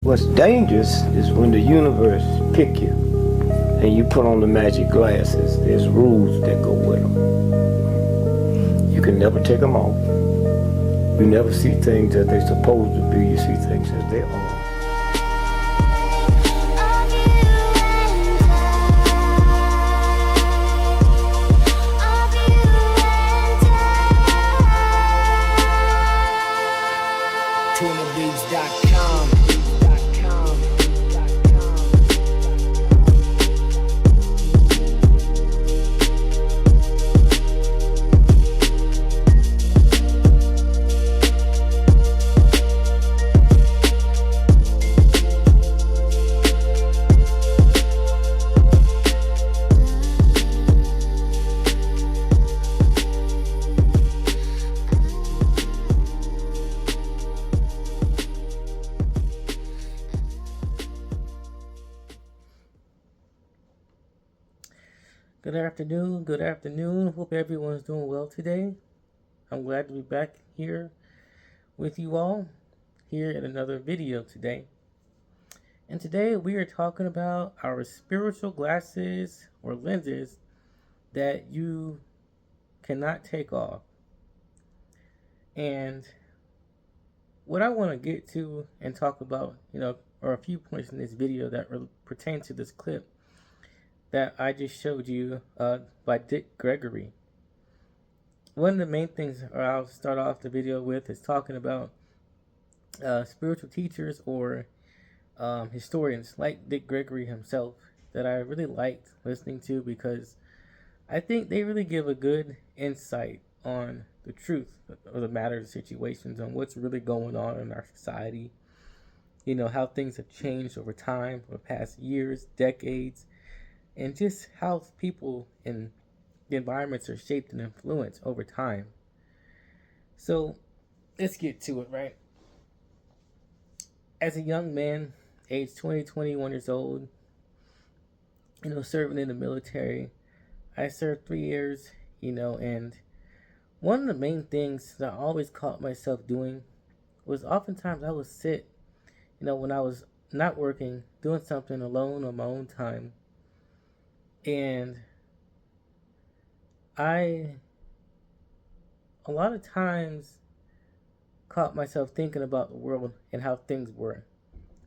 What's dangerous is when the universe pick you and you put on the magic glasses. There's rules that go with them. You can never take them off. You never see things as they're supposed to be. You see things as they are. TunaBeats.com. Good afternoon. Hope everyone's doing well today. I'm glad to be back here with you all here in another video today. And today we are talking about our spiritual glasses or lenses that you cannot take off. And what I want to get to and talk about, are a few points in this video that pertain to this clip that I just showed you by Dick Gregory. One of the main things I'll start off the video with is talking about spiritual teachers or historians like Dick Gregory himself that I really liked listening to, because I think they really give a good insight on the truth of the matter of situations, on what's really going on in our society, how things have changed over time, over past years, decades, and just how people and the environments are shaped and influenced over time. So let's get to it, right? As a young man, age 20, 21 years old, serving in the military, I served 3 years, and one of the main things that I always caught myself doing was oftentimes I would sit, when I was not working, doing something alone on my own time. And I, a lot of times, caught myself thinking about the world and how things were.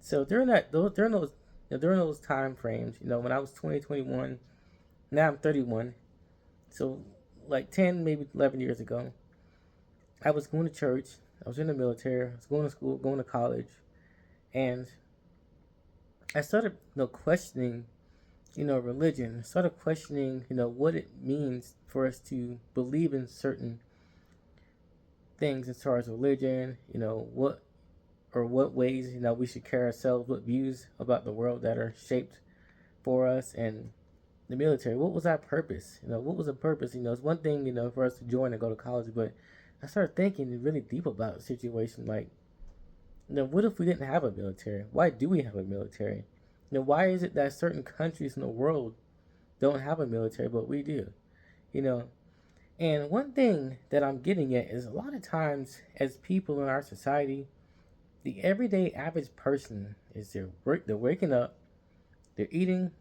So during those time frames, when I was 20, 21, now I'm 31. So like 10, maybe 11 years ago, I was going to church. I was in the military. I was going to school, going to college, and I started, questioning religion. I started questioning, what it means for us to believe in certain things as far as religion, what ways, we should carry ourselves, what views about the world that are shaped for us, and the military. What was our purpose? What was the purpose? It's one thing, for us to join and go to college, but I started thinking really deep about the situation. Like, what if we didn't have a military? Why do we have a military? Why is it that certain countries in the world don't have a military, but we do? And one thing that I'm getting at is a lot of times as people in our society, the everyday average person is they're waking up, they're eating,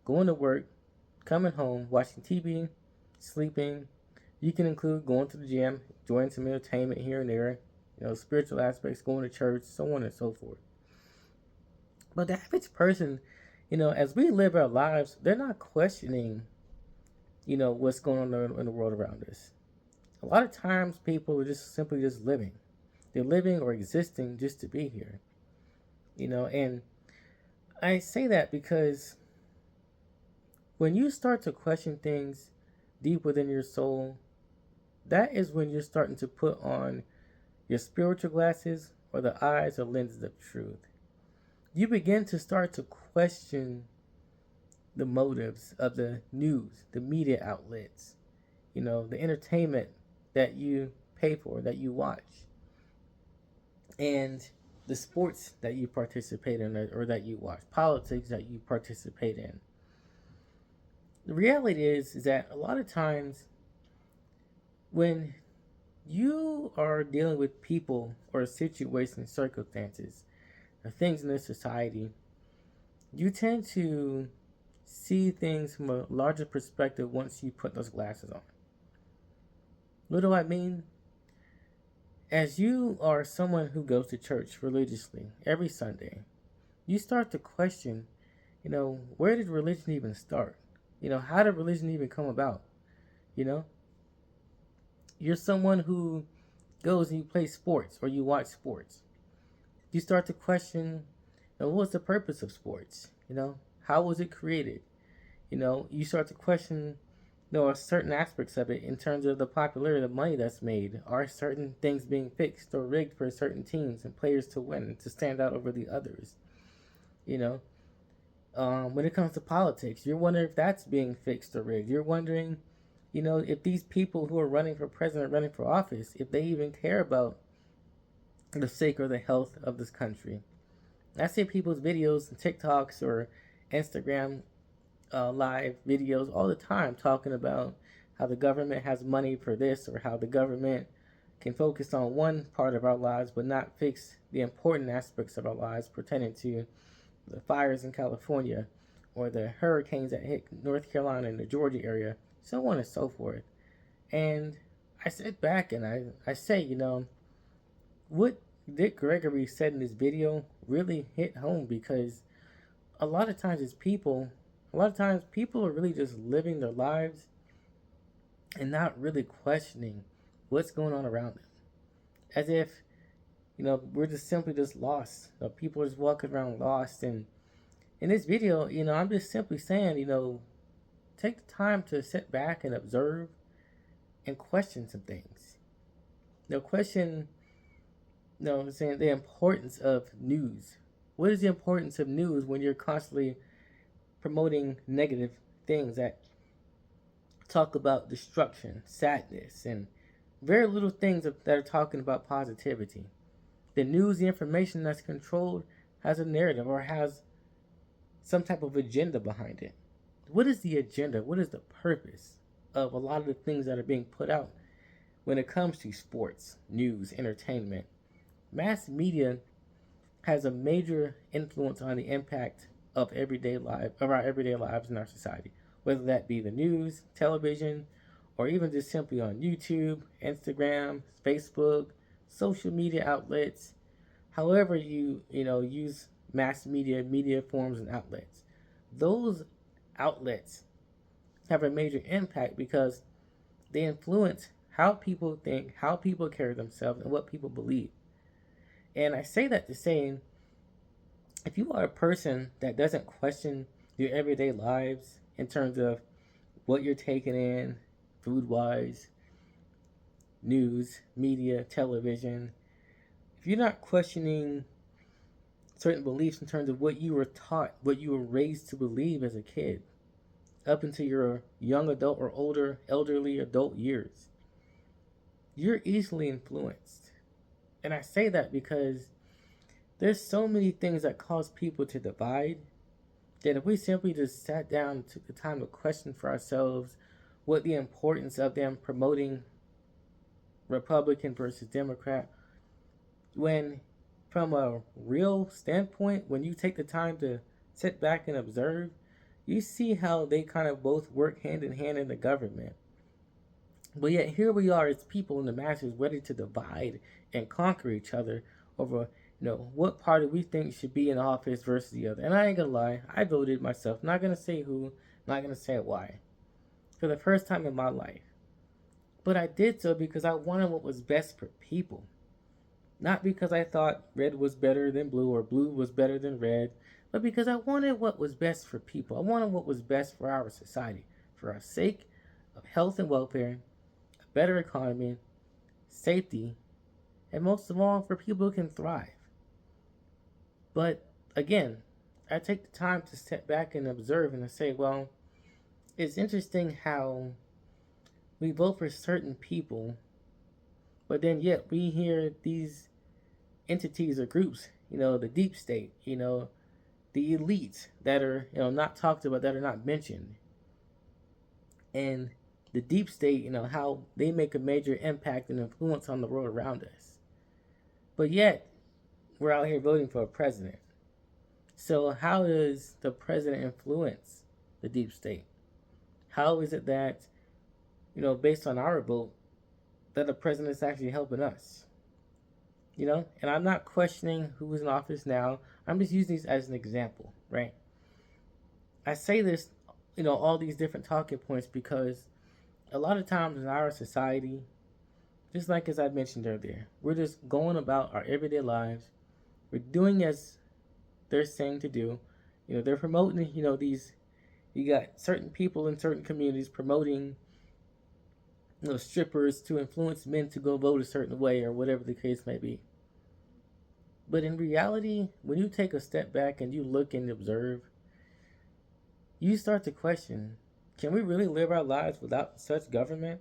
going to work, coming home, watching TV, sleeping. You can include going to the gym, enjoying some entertainment here and there, spiritual aspects, going to church, so on and so forth. But the average person, as we live our lives, they're not questioning, what's going on in the world around us. A lot of times people are just simply just living. They're living or existing just to be here. And I say that because when you start to question things deep within your soul, that is when you're starting to put on your spiritual glasses or the eyes or lenses of truth. You begin to start to question the motives of the news, the media outlets, the entertainment that you pay for, that you watch, and the sports that you participate in or that you watch, politics that you participate in. The reality is that a lot of times when you are dealing with people or situations, circumstances or things in this society, you tend to see things from a larger perspective once you put those glasses on. What do I mean? As you are someone who goes to church religiously every Sunday, you start to question, where did religion even start? How did religion even come about? You know, you're someone who goes and you play sports or you watch sports. You start to question, what's the purpose of sports? How was it created? You start to question, certain aspects of it in terms of the popularity, the money that's made. Are certain things being fixed or rigged for certain teams and players to win and to stand out over the others? When it comes to politics, you're wondering if that's being fixed or rigged. You're wondering, if these people who are running for president, running for office, if they even care about the sake or the health of this country. I see people's videos and TikToks or Instagram live videos all the time talking about how the government has money for this or how the government can focus on one part of our lives but not fix the important aspects of our lives pertaining to the fires in California or the hurricanes that hit North Carolina and the Georgia area, so on and so forth. And I sit back and I say, what Dick Gregory said in this video really hit home, because a lot of times people are really just living their lives and not really questioning what's going on around them. As if, we're just simply just lost. People are just walking around lost. And in this video, I'm just simply saying, take the time to sit back and observe and question some things. Question, saying the importance of news. What is the importance of news when you're constantly promoting negative things that talk about destruction, sadness, and very little things that are talking about positivity? The news, the information that's controlled, has a narrative or has some type of agenda behind it. What is the agenda? What is the purpose of a lot of the things that are being put out when it comes to sports, news, entertainment? Mass media has a major influence on the impact of our everyday lives in our society, whether that be the news, television, or even just simply on YouTube, Instagram, Facebook, social media outlets. However you use mass media forms and outlets, those outlets have a major impact because they influence how people think, how people carry themselves, and what people believe. And I say that to say, if you are a person that doesn't question your everyday lives in terms of what you're taking in, food-wise, news, media, television, if you're not questioning certain beliefs in terms of what you were taught, what you were raised to believe as a kid, up into your young adult or older, elderly adult years, you're easily influenced. And I say that because there's so many things that cause people to divide that if we simply just sat down and took the time to question for ourselves what the importance of them promoting Republican versus Democrat, when from a real standpoint, when you take the time to sit back and observe, you see how they kind of both work hand in hand in the government. But yet here we are as people in the masses ready to divide and conquer each other over, what party we think should be in office versus the other. And I ain't gonna lie, I voted myself. Not gonna say who, not gonna say why. For the first time in my life. But I did so because I wanted what was best for people. Not because I thought red was better than blue or blue was better than red, but because I wanted what was best for people. I wanted what was best for our society, for our sake of health and welfare, a better economy, safety, and most of all, for people who can thrive. But again, I take the time to step back and observe and to say, well, it's interesting how we vote for certain people, but then yet we hear these entities or groups, the deep state, the elites that are, not talked about, that are not mentioned. And the deep state, how they make a major impact and influence on the world around us. But yet, we're out here voting for a president. So how does the president influence the deep state? How is it that, based on our vote, that the president is actually helping us? And I'm not questioning who is in office now. I'm just using these as an example, right? I say this, all these different talking points because a lot of times in our society, just like as I mentioned earlier, we're just going about our everyday lives. We're doing as they're saying to do. They're promoting, you got certain people in certain communities promoting, strippers to influence men to go vote a certain way or whatever the case may be. But in reality, when you take a step back and you look and observe, you start to question, can we really live our lives without such government?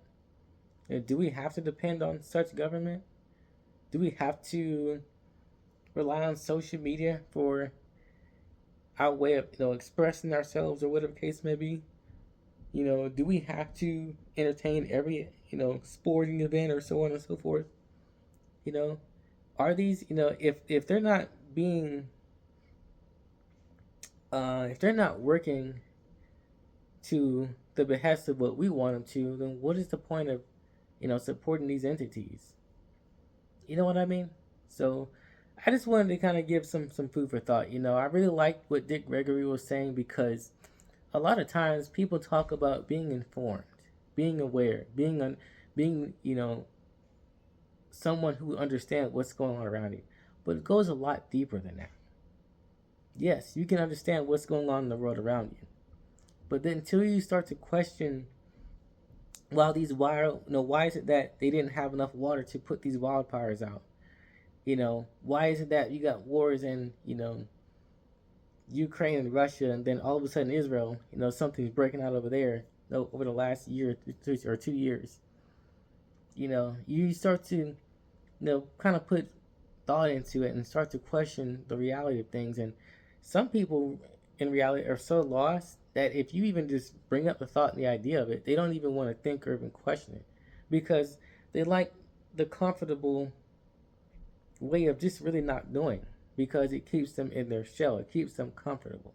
Do we have to depend on such government? Do we have to rely on social media for our way of expressing ourselves or whatever the case may be? Do we have to entertain every sporting event or so on and so forth? Are these if they're not being if they're not working to the behest of what we want them to, then what is the point of supporting these entities? You know what I mean? So I just wanted to kind of give some food for thought. I really liked what Dick Gregory was saying because a lot of times people talk about being informed, being aware, being someone who understands what's going on around you. But it goes a lot deeper than that. Yes, you can understand what's going on in the world around you. But then until you start to question, why is it that they didn't have enough water to put these wildfires out? Why is it that you got wars in, Ukraine and Russia, and then all of a sudden Israel, something's breaking out over there, over the last year or 2 years. You start to, kind of put thought into it and start to question the reality of things. And some people in reality are so lost that if you even just bring up the thought and the idea of it, they don't even want to think or even question it because they like the comfortable way of just really not knowing because it keeps them in their shell. It keeps them comfortable.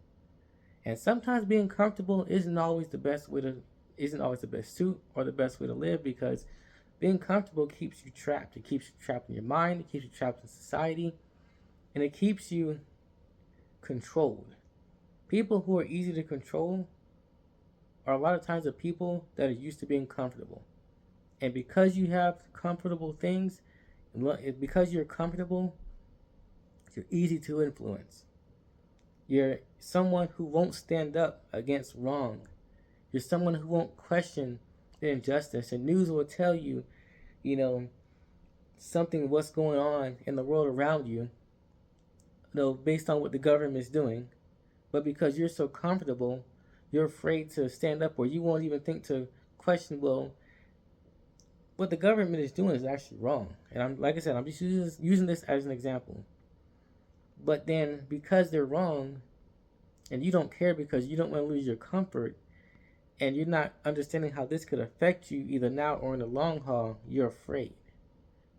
And sometimes being comfortable isn't always the best suit or the best way to live because being comfortable keeps you trapped. It keeps you trapped in your mind. It keeps you trapped in society. And it keeps you controlled. People who are easy to control are a lot of times the people that are used to being comfortable. And because you have comfortable things, because you're comfortable, you're easy to influence. You're someone who won't stand up against wrong. You're someone who won't question the injustice. And news will tell you, what's going on in the world around you, based on what the government is doing. But because you're so comfortable, you're afraid to stand up, or you won't even think to question, well, what the government is doing is actually wrong. And I'm just using this as an example. But then because they're wrong, and you don't care because you don't want to lose your comfort, and you're not understanding how this could affect you either now or in the long haul, you're afraid,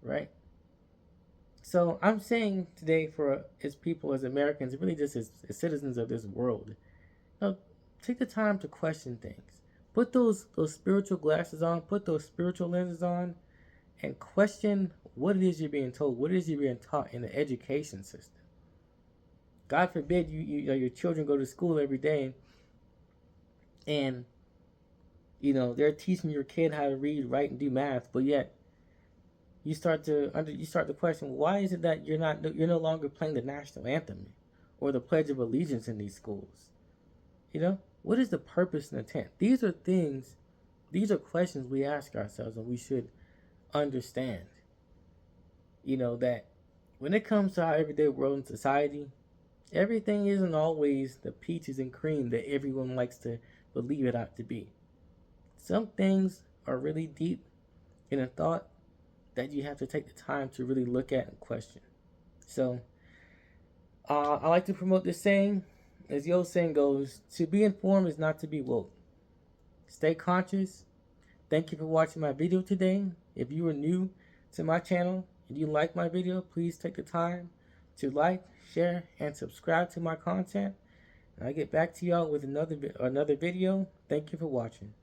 right? So I'm saying today, for as people, as Americans, really just as citizens of this world, take the time to question things. Put those spiritual glasses on, put those spiritual lenses on, and question what it is you're being told, what it is you're being taught in the education system. God forbid your children go to school every day and they're teaching your kid how to read, write, and do math, but yet you start to question, why is it that you're no longer playing the national anthem or the Pledge of Allegiance in these schools? What is the purpose and intent? These are questions we ask ourselves, and we should understand. That when it comes to our everyday world and society, everything isn't always the peaches and cream that everyone likes to believe it ought to be. Some things are really deep in a thought that you have to take the time to really look at and question. So, I like to promote this saying, as the old saying goes, to be informed is not to be woke. Stay conscious. Thank you for watching my video today. If you are new to my channel and you like my video, please take the time to like, share, and subscribe to my content. And I get back to y'all with another video. Thank you for watching.